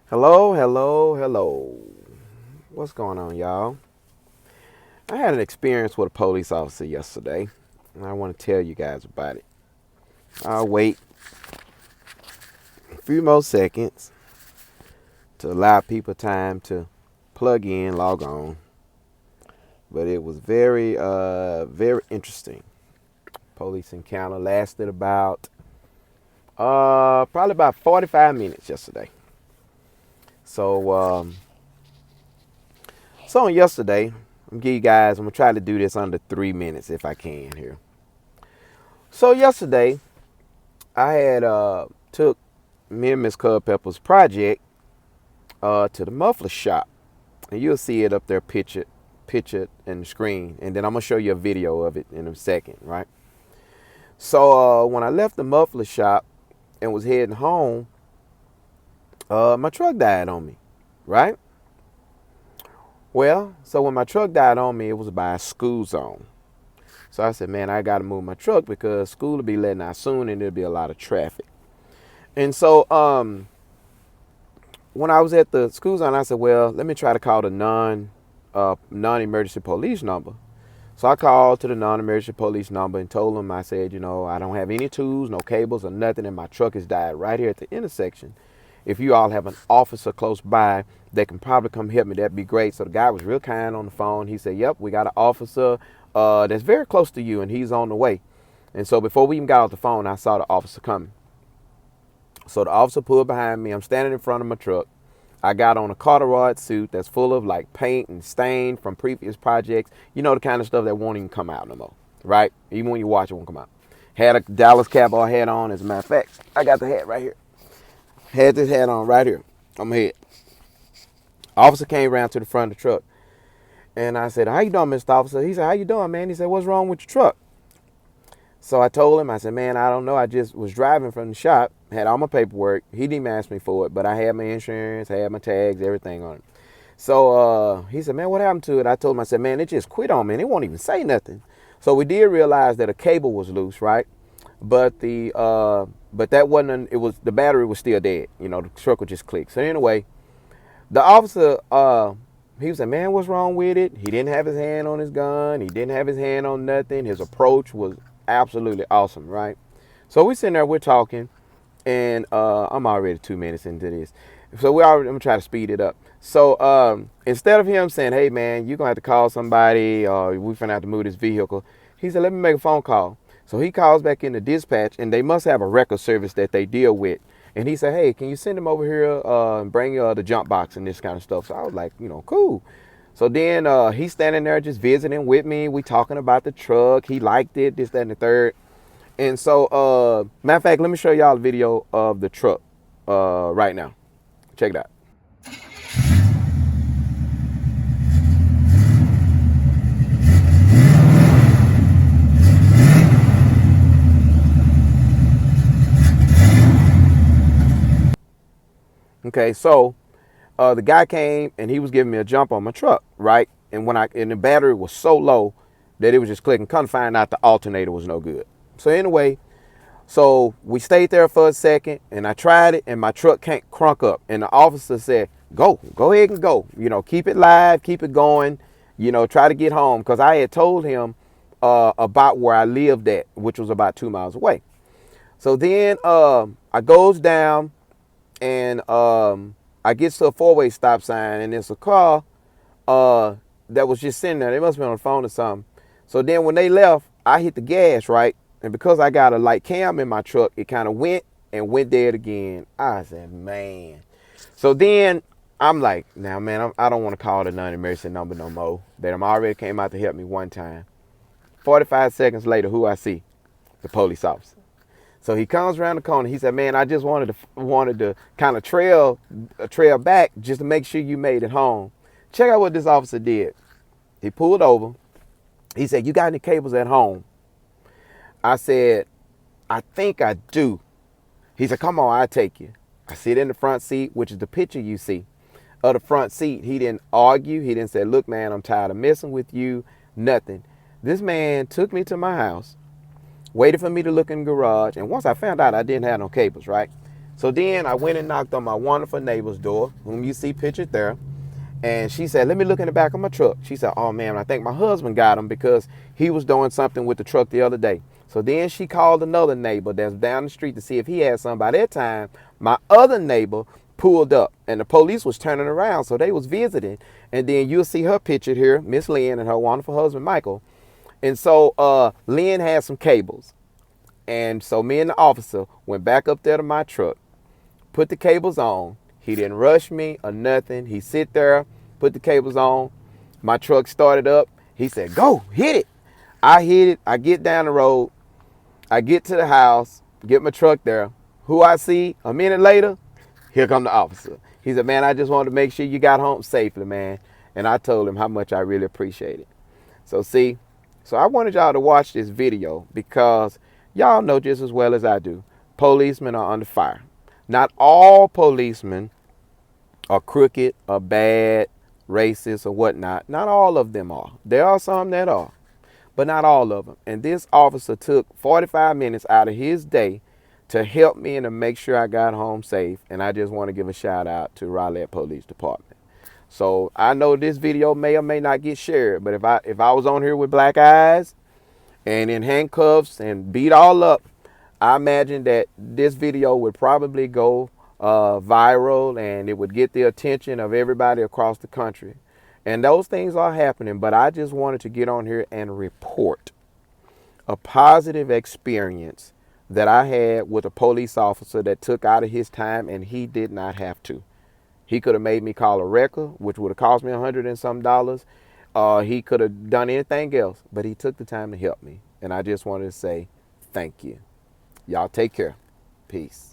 Hello, hello, hello. What's going on, y'all? I had an experience with a police officer yesterday, and I want to tell you guys about it. I'll wait a few more seconds to allow people time to plug in, log on. But it was very interesting. Police encounter lasted about, probably about 45 minutes yesterday. So, so on yesterday, I'm gonna try to do this under 3 minutes if I can here. So yesterday, I had took me and Miss Culpepper's project to the muffler shop, and you'll see it up there pictured in the screen, and then I'm gonna show you a video of it in a second, right? So when I left the muffler shop and was heading home, my truck died on me, right? Well, so when my truck died on me, it was by a school zone. So I said, man, I got to move my truck because school will be letting out soon, and there'll be a lot of traffic. And so when I was at the school zone, I said, well, let me try to call the non-emergency police number. So I called to the non-emergency police number and told them, I said, I don't have any tools, no cables or nothing, and my truck is died right here at the intersection. If you all have an officer close by that can probably come help me, that'd be great. So the guy was real kind on the phone. He said, yep, we got an officer that's very close to you, and he's on the way. And so before we even got off the phone, I saw the officer coming. So the officer pulled behind me. I'm standing in front of my truck. I got on a corduroy suit that's full of like paint and stain from previous projects. You know, the kind of stuff that won't even come out no more, right? Even when you watch it, won't come out. Had a Dallas cowboy hat on. As a matter of fact, I got the hat right here. Had this hat on right here on my head. Officer came around to the front of the truck. And I said, how you doing, Mr. Officer? He said, how you doing, man? He said, what's wrong with your truck? So I told him, I said, man, I don't know. I just was driving from the shop, had all my paperwork. He didn't ask me for it, but I had my insurance, had my tags, everything on it. So he said, man, what happened to it? I told him, I said, man, it just quit on me. And it won't even say nothing. So we did realize that a cable was loose, right? But but that wasn't, it was, the battery was still dead. The truck would just click. So anyway, the officer, he was like, man, what's wrong with it? He didn't have his hand on his gun. He didn't have his hand on nothing. His approach was absolutely awesome, right? So we sitting there, we're talking, and I'm already 2 minutes into this. So I'm gonna try to speed it up. So instead of him saying, hey man, you're gonna have to call somebody, or we're gonna have to move this vehicle, he said, let me make a phone call. So he calls back into dispatch, and they must have a record service that they deal with. And he said, hey, can you send him over here and bring the jump box and this kind of stuff? So I was like, cool. So then he's standing there just visiting with me. We talking about the truck. He liked it, this, that, and the third. And so, matter of fact, let me show y'all a video of the truck right now. Check it out. Okay, so the guy came and he was giving me a jump on my truck, right? And and the battery was so low that it was just clicking. Come to find out the alternator was no good. So anyway, so we stayed there for a second, and I tried it, and my truck can't crunk up. And the officer said, go ahead and go. Keep it live, keep it going. Try to get home, because I had told him about where I lived at, which was about 2 miles away. So then I goes down, and I get to a four-way stop sign, and there's a car that was just sitting there. They must have been on the phone or something. So then when they left, I hit the gas, right? And because I got a light cam in my truck, it kind of went dead again. I said, man. So then I'm like, now, man, I don't want to call the non-emergency number no more. They already came out to help me one time. 45 seconds later, who I see? The police officer. So he comes around the corner. He said, man, I just wanted to kind of trail back just to make sure you made it home. Check out what this officer did. He pulled over. He said, you got any cables at home? I said, I think I do. He said, come on, I'll take you. I sit in the front seat, which is the picture you see of the front seat. He didn't argue. He didn't say, look, man, I'm tired of messing with you. Nothing. This man took me to my house, waited for me to look in the garage. And once I found out I didn't have no cables, right? So then I went and knocked on my wonderful neighbor's door, whom you see pictured there. And she said, let me look in the back of my truck. She said, oh man, I think my husband got him because he was doing something with the truck the other day. So then she called another neighbor that's down the street to see if he had some. By that time, my other neighbor pulled up and the police was turning around. So they was visiting. And then you'll see her pictured here, Miss Lynn and her wonderful husband, Michael. And so Lynn had some cables. And so me and the officer went back up there to my truck, put the cables on. He didn't rush me or nothing. He sit there, put the cables on. My truck started up. He said, go, hit it. I hit it. I get down the road. I get to the house, get my truck there. Who I see a minute later, here come the officer. He said, man, I just wanted to make sure you got home safely, man. And I told him how much I really appreciate it. So I wanted y'all to watch this video because y'all know just as well as I do, policemen are under fire. Not all policemen are crooked or bad, racist or whatnot. Not all of them are. There are some that are, but not all of them. And this officer took 45 minutes out of his day to help me and to make sure I got home safe. And I just want to give a shout out to Rowlett Police Department. So I know this video may or may not get shared, but if I was on here with black eyes and in handcuffs and beat all up, I imagine that this video would probably go viral and it would get the attention of everybody across the country. And those things are happening, but I just wanted to get on here and report a positive experience that I had with a police officer that took out of his time and he did not have to. He could have made me call a wrecker, which would have cost me $100 and some. He could have done anything else, but he took the time to help me. And I just wanted to say thank you. Y'all take care. Peace.